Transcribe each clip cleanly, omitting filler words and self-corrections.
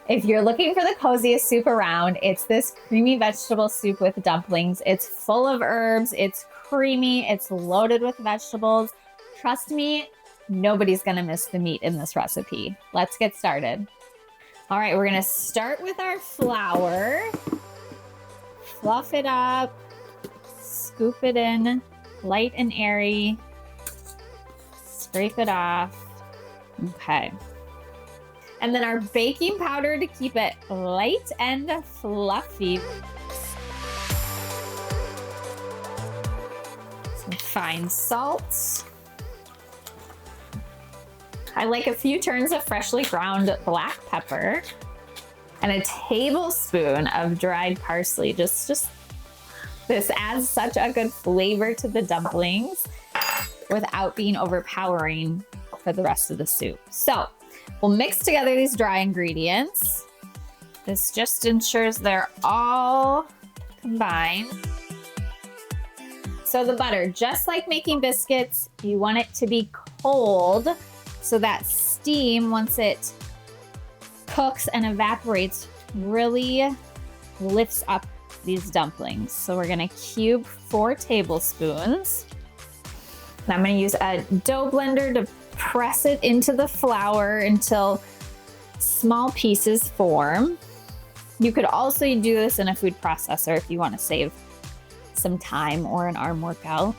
If you're looking for the coziest soup around, it's this creamy vegetable soup with dumplings. It's full of herbs, it's creamy, it's loaded with vegetables. Trust me, nobody's gonna miss the meat in this recipe. Let's get started. All right, we're gonna start with our flour. Fluff it up, scoop it in, light and airy. Scrape it off. Okay. And then our baking powder to keep it light and fluffy. Some fine salt. I like a few turns of freshly ground black pepper and a tablespoon of dried parsley. This adds such a good flavor to the dumplings without being overpowering for the rest of the soup. So we'll mix together these dry ingredients. This just ensures they're all combined. So the butter, just like making biscuits, you want it to be cold so that steam, once it cooks and evaporates, really lifts up these dumplings. So we're gonna cube 4 tablespoons. And I'm gonna use a dough blender to press it into the flour until small pieces form. You could also do this in a food processor if you want to save some time or an arm workout.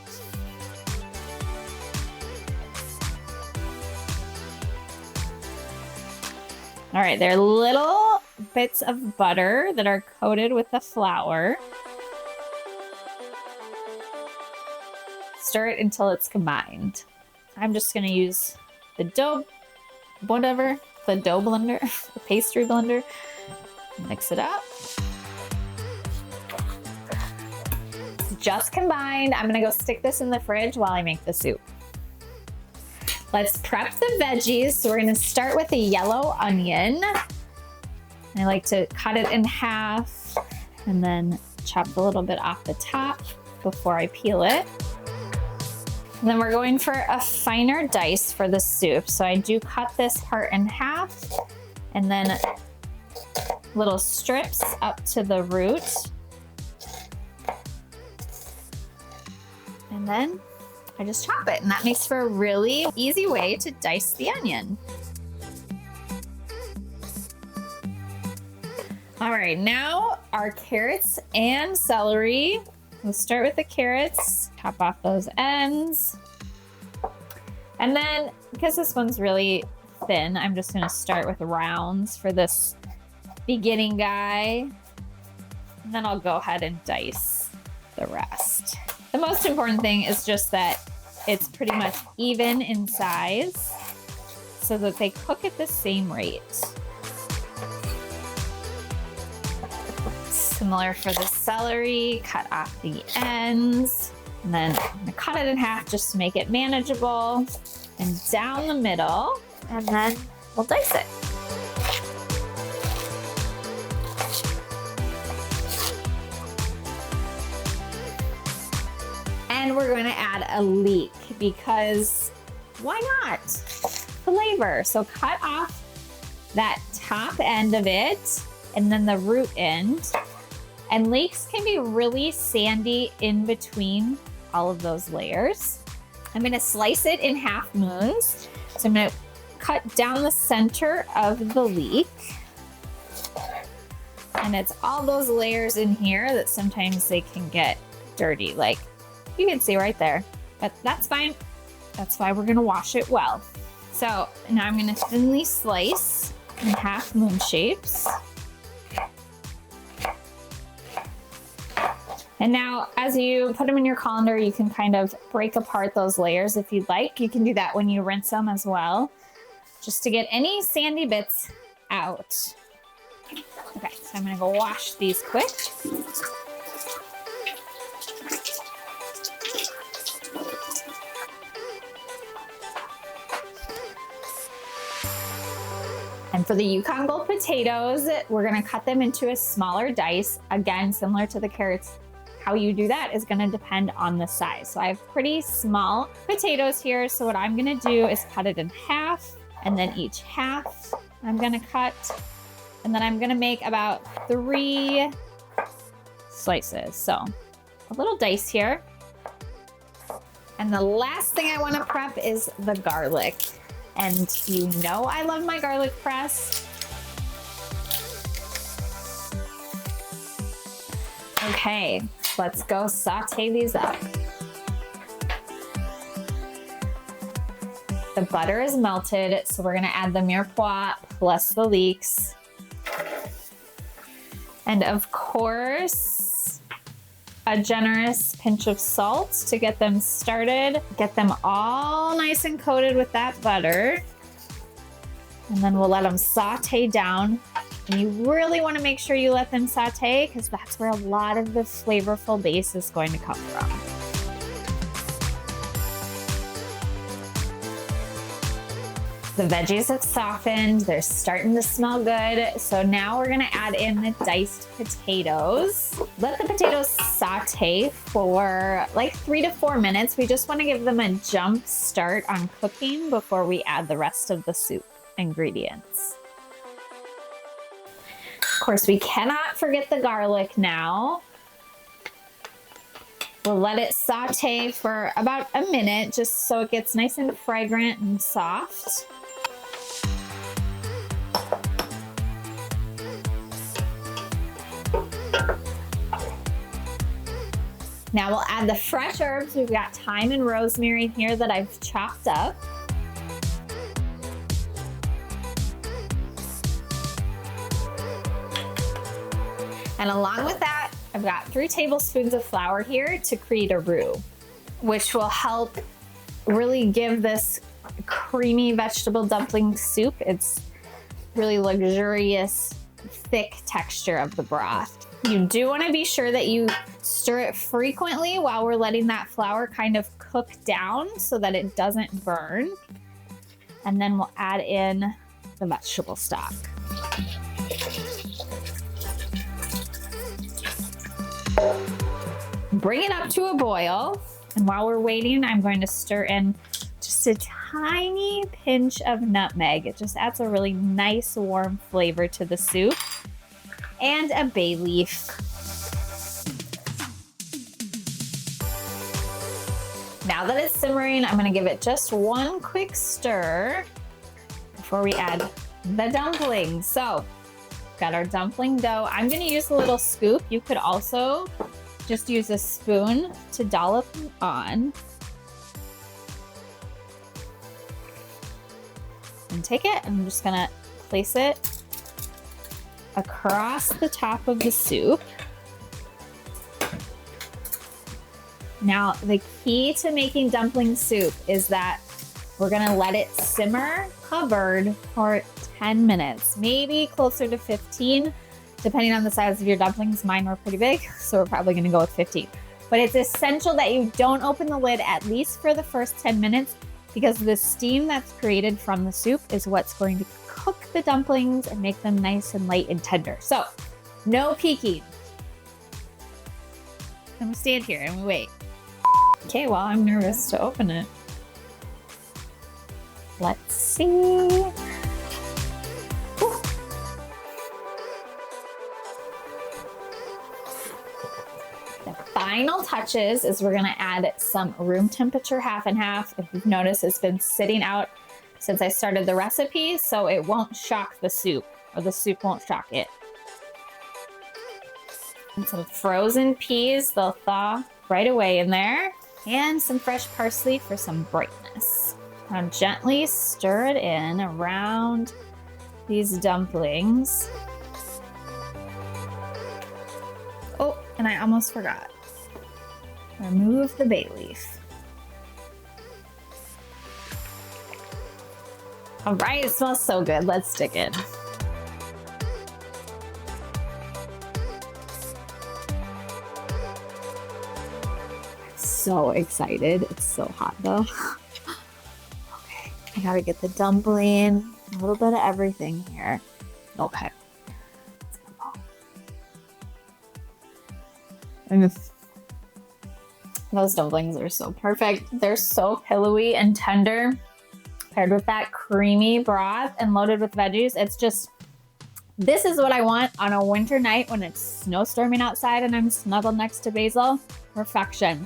All right, they're little bits of butter that are coated with the flour. Stir it until it's combined. I'm just gonna use the dough, the dough blender, the pastry blender. Mix it up. It's just combined. I'm gonna go stick this in the fridge while I make the soup. Let's prep the veggies. So we're gonna start with a yellow onion. I like to cut it in half and then chop a little bit off the top before I peel it. And then we're going for a finer dice for the soup. So I do cut this part in half and then little strips up to the root. And then I just chop it, and that makes for a really easy way to dice the onion. All right, now our carrots and celery. We'll start with the carrots, chop off those ends. And then, because this one's really thin, I'm just gonna start with rounds for this beginning guy. And then I'll go ahead and dice the rest. The most important thing is just that it's pretty much even in size so that they cook at the same rate. Similar for the celery, cut off the ends, and then I'm gonna cut it in half just to make it manageable, and down the middle, and then we'll dice it. And we're going to add a leek because why not? Flavor. So cut off that top end of it and then the root end. And leeks can be really sandy in between all of those layers. I'm going to slice it in half moons. So I'm going to cut down the center of the leek. And it's all those layers in here that sometimes they can get dirty. Like you can see right there, but that's fine. That's why we're gonna wash it well. So now I'm gonna thinly slice in half moon shapes. And now as you put them in your colander, you can kind of break apart those layers if you'd like. You can do that when you rinse them as well, just to get any sandy bits out. Okay, so I'm gonna go wash these quick. And for the Yukon Gold potatoes, we're gonna cut them into a smaller dice. Again, similar to the carrots, how you do that is gonna depend on the size. So I have pretty small potatoes here. So what I'm gonna do is cut it in half, and then each half I'm gonna cut And then I'm gonna make about 3 slices. So a little dice here. And the last thing I wanna prep is the garlic. And you know I love my garlic press. Okay, let's go saute these up. The butter is melted, so we're gonna add the mirepoix plus the leeks. And of course, a generous pinch of salt to get them started. Get them all nice and coated with that butter. And then we'll let them saute down. And you really wanna make sure you let them saute because that's where a lot of the flavorful base is going to come from. The veggies have softened, they're starting to smell good. So now we're gonna add in the diced potatoes. Let the potatoes saute for like 3 to 4 minutes. We just wanna give them a jump start on cooking before we add the rest of the soup ingredients. Of course, we cannot forget the garlic now. We'll let it saute for about a minute just so it gets nice and fragrant and soft. Now we'll add the fresh herbs. We've got thyme and rosemary here that I've chopped up. And along with that, I've got 3 tablespoons of flour here to create a roux, which will help really give this creamy vegetable dumpling soup its really luxurious, thick texture of the broth. You do want to be sure that you stir it frequently while we're letting that flour kind of cook down so that it doesn't burn. And then we'll add in the vegetable stock. Bring it up to a boil. And while we're waiting, I'm going to stir in just a tiny pinch of nutmeg. It just adds a really nice warm flavor to the soup. And a bay leaf. Now that it's simmering, I'm gonna give it just one quick stir before we add the dumplings. So, got our dumpling dough. I'm gonna use a little scoop. You could also just use a spoon to dollop them on. And take it, and I'm just gonna place it across the top of the soup. Now, the key to making dumpling soup is that we're gonna let it simmer covered for 10 minutes, maybe closer to 15, depending on the size of your dumplings. Mine were pretty big, so we're probably gonna go with 15. But it's essential that you don't open the lid at least for the first 10 minutes because the steam that's created from the soup is what's going to cook the dumplings and make them nice and light and tender. So, no peeking. I'm gonna stand here and we wait. Okay, well, I'm nervous to open it. Let's see. Ooh. The final touches is we're gonna add some room temperature half and half. If you've noticed, it's been sitting out since I started the recipe, so it won't shock the soup, or the soup won't shock it. And some frozen peas, they'll thaw right away in there. And some fresh parsley for some brightness. Now gently stir it in around these dumplings. Oh, and I almost forgot. Remove the bay leaf. All right, it smells so good. Let's stick it. So excited. It's so hot though. Okay, I gotta get the dumpling, a little bit of everything here. Okay. And those dumplings are so perfect. They're so pillowy and tender, paired with that creamy broth and loaded with veggies. It's just This is what I want on a winter night when it's snowstorming outside and I'm snuggled next to basil. Perfection.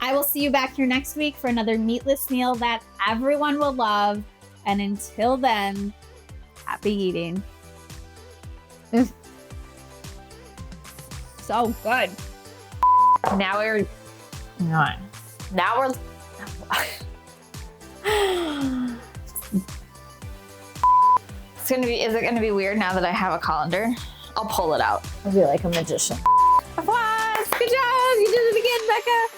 I will see you back here next week for another meatless meal that everyone will love. And until then, happy eating. So good. Now we're is it gonna be weird now that I have a colander? I'll pull it out. I'll be like a magician. Good job, you did it again, Becca.